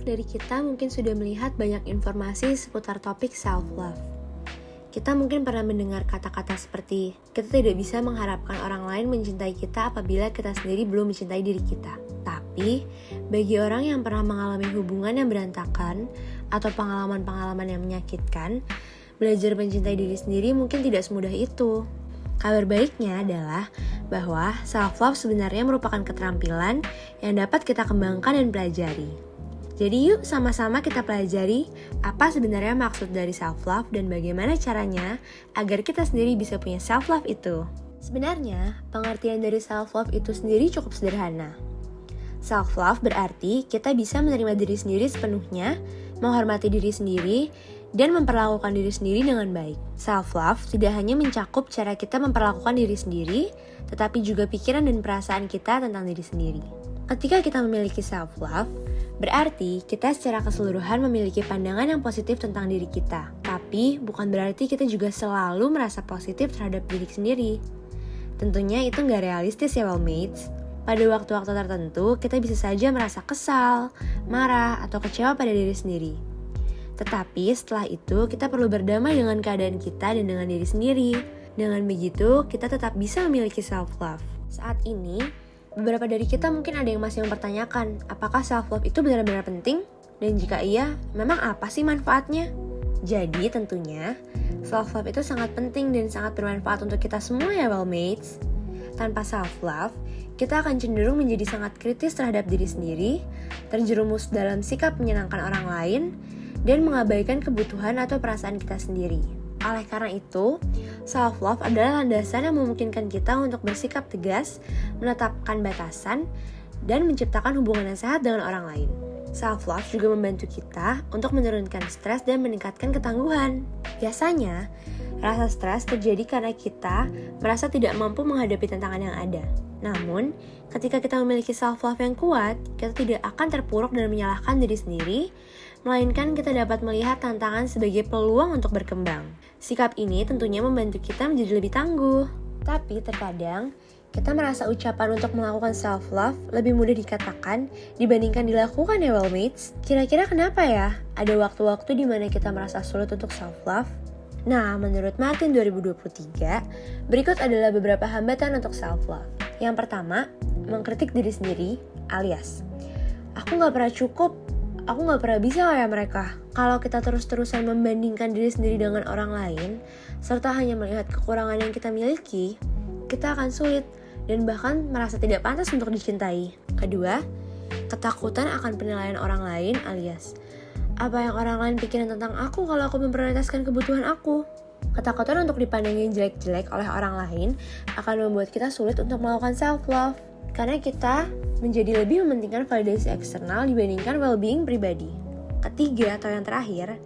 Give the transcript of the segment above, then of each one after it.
dari kita mungkin sudah melihat banyak informasi seputar topik self-love. Kita mungkin pernah mendengar kata-kata seperti, kita tidak bisa mengharapkan orang lain mencintai kita apabila kita sendiri belum mencintai diri kita. Tapi, bagi orang yang pernah mengalami hubungan yang berantakan atau pengalaman-pengalaman yang menyakitkan, belajar mencintai diri sendiri mungkin tidak semudah itu. Kabar baiknya adalah bahwa self-love sebenarnya merupakan keterampilan yang dapat kita kembangkan dan pelajari. Jadi yuk sama-sama kita pelajari apa sebenarnya maksud dari self-love dan bagaimana caranya agar kita sendiri bisa punya self-love itu. Sebenarnya, pengertian dari self-love itu sendiri cukup sederhana. Self-love berarti kita bisa menerima diri sendiri sepenuhnya, menghormati diri sendiri, dan memperlakukan diri sendiri dengan baik. Self-love tidak hanya mencakup cara kita memperlakukan diri sendiri, tetapi juga pikiran dan perasaan kita tentang diri sendiri. Ketika kita memiliki self-love, berarti kita secara keseluruhan memiliki pandangan yang positif tentang diri kita. Tapi bukan berarti kita juga selalu merasa positif terhadap diri sendiri. Tentunya itu nggak realistis ya wellmates. Pada waktu-waktu tertentu, kita bisa saja merasa kesal, marah, atau kecewa pada diri sendiri. Tetapi setelah itu, kita perlu berdamai dengan keadaan kita dan dengan diri sendiri. Dengan begitu, kita tetap bisa memiliki self-love. Saat ini, beberapa dari kita mungkin ada yang masih mempertanyakan, apakah self-love itu benar-benar penting? Dan jika iya, memang apa sih manfaatnya? Jadi tentunya, self-love itu sangat penting dan sangat bermanfaat untuk kita semua ya wellmates. Tanpa self-love, kita akan cenderung menjadi sangat kritis terhadap diri sendiri, terjerumus dalam sikap menyenangkan orang lain, dan mengabaikan kebutuhan atau perasaan kita sendiri. Oleh karena itu, self-love adalah landasan yang memungkinkan kita untuk bersikap tegas, menetapkan batasan, dan menciptakan hubungan yang sehat dengan orang lain. Self-love juga membantu kita untuk menurunkan stres dan meningkatkan ketangguhan. Biasanya, rasa stres terjadi karena kita merasa tidak mampu menghadapi tantangan yang ada. Namun, ketika kita memiliki self-love yang kuat, kita tidak akan terpuruk dan menyalahkan diri sendiri, melainkan kita dapat melihat tantangan sebagai peluang untuk berkembang. Sikap ini tentunya membantu kita menjadi lebih tangguh. Tapi terkadang, kita merasa ucapan untuk melakukan self-love lebih mudah dikatakan dibandingkan dilakukan ya wellmates. Kira-kira kenapa ya? Ada waktu-waktu di mana kita merasa sulit untuk self-love? Nah, menurut Martin 2023, berikut adalah beberapa hambatan untuk self-love. Yang pertama, mengkritik diri sendiri alias, aku gak pernah cukup, aku gak pernah bisa kayak mereka. Kalau kita terus-terusan membandingkan diri sendiri dengan orang lain, serta hanya melihat kekurangan yang kita miliki, kita akan sulit dan bahkan merasa tidak pantas untuk dicintai. Kedua, ketakutan akan penilaian orang lain alias, apa yang orang lain pikirin tentang aku kalau aku memprioritaskan kebutuhan aku. Ketakutan untuk dipandangin jelek-jelek oleh orang lain akan membuat kita sulit untuk melakukan self-love. Karena kita menjadi lebih mementingkan validasi eksternal dibandingkan well-being pribadi. Ketiga atau yang terakhir,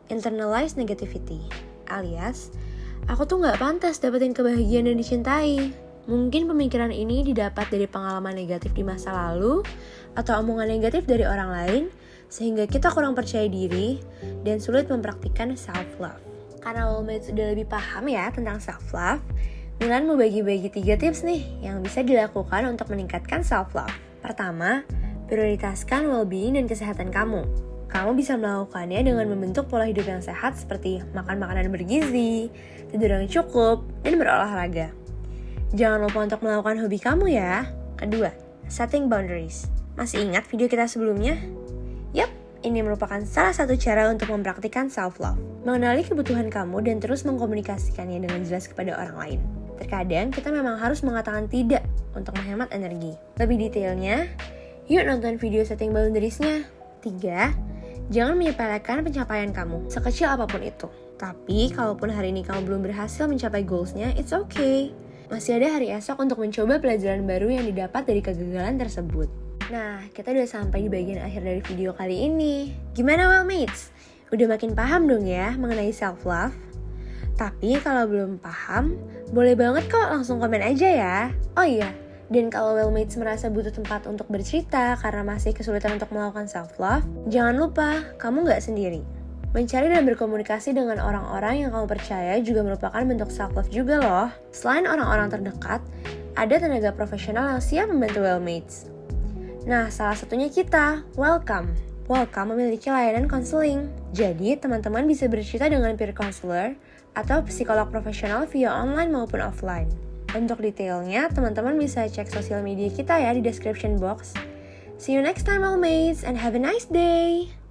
internalized negativity alias, aku tuh gak pantas dapetin kebahagiaan dan dicintai. Mungkin pemikiran ini didapat dari pengalaman negatif di masa lalu atau omongan negatif dari orang lain, sehingga kita kurang percaya diri dan sulit mempraktikkan self-love. Karena wellmates sudah lebih paham ya tentang self-love, Milan mau bagi-bagi 3 tips nih yang bisa dilakukan untuk meningkatkan self-love. Pertama, prioritaskan well-being dan kesehatan kamu. Kamu bisa melakukannya dengan membentuk pola hidup yang sehat seperti makan makanan bergizi, tidur yang cukup, dan berolahraga. Jangan lupa untuk melakukan hobi kamu ya. Kedua, setting boundaries. Masih ingat video kita sebelumnya? Yap, ini merupakan salah satu cara untuk mempraktikkan self-love. Mengenali kebutuhan kamu dan terus mengkomunikasikannya dengan jelas kepada orang lain. Terkadang kita memang harus mengatakan tidak untuk menghemat energi. Lebih detailnya, yuk nonton video setting boundaries-nya. 3. Jangan menyepelekan pencapaian kamu, sekecil apapun itu. Tapi, kalaupun hari ini kamu belum berhasil mencapai goals-nya, it's okay. Masih ada hari esok untuk mencoba pelajaran baru yang didapat dari kegagalan tersebut. Nah, kita udah sampai di bagian akhir dari video kali ini. Gimana wellmates? Udah makin paham dong ya mengenai self-love? Tapi kalau belum paham, boleh banget kok langsung komen aja ya. Oh iya, dan kalau wellmates merasa butuh tempat untuk bercerita karena masih kesulitan untuk melakukan self-love, jangan lupa, kamu gak sendiri. Mencari dan berkomunikasi dengan orang-orang yang kamu percaya juga merupakan bentuk self-love juga loh. Selain orang-orang terdekat, ada tenaga profesional yang siap membantu wellmates. Nah, salah satunya kita, welcome. Welcome memiliki layanan konseling. Jadi, teman-teman bisa bercerita dengan peer counselor atau psikolog profesional via online maupun offline. Untuk detailnya, teman-teman bisa cek sosial media kita ya di description box. See you next time, all mates, and have a nice day!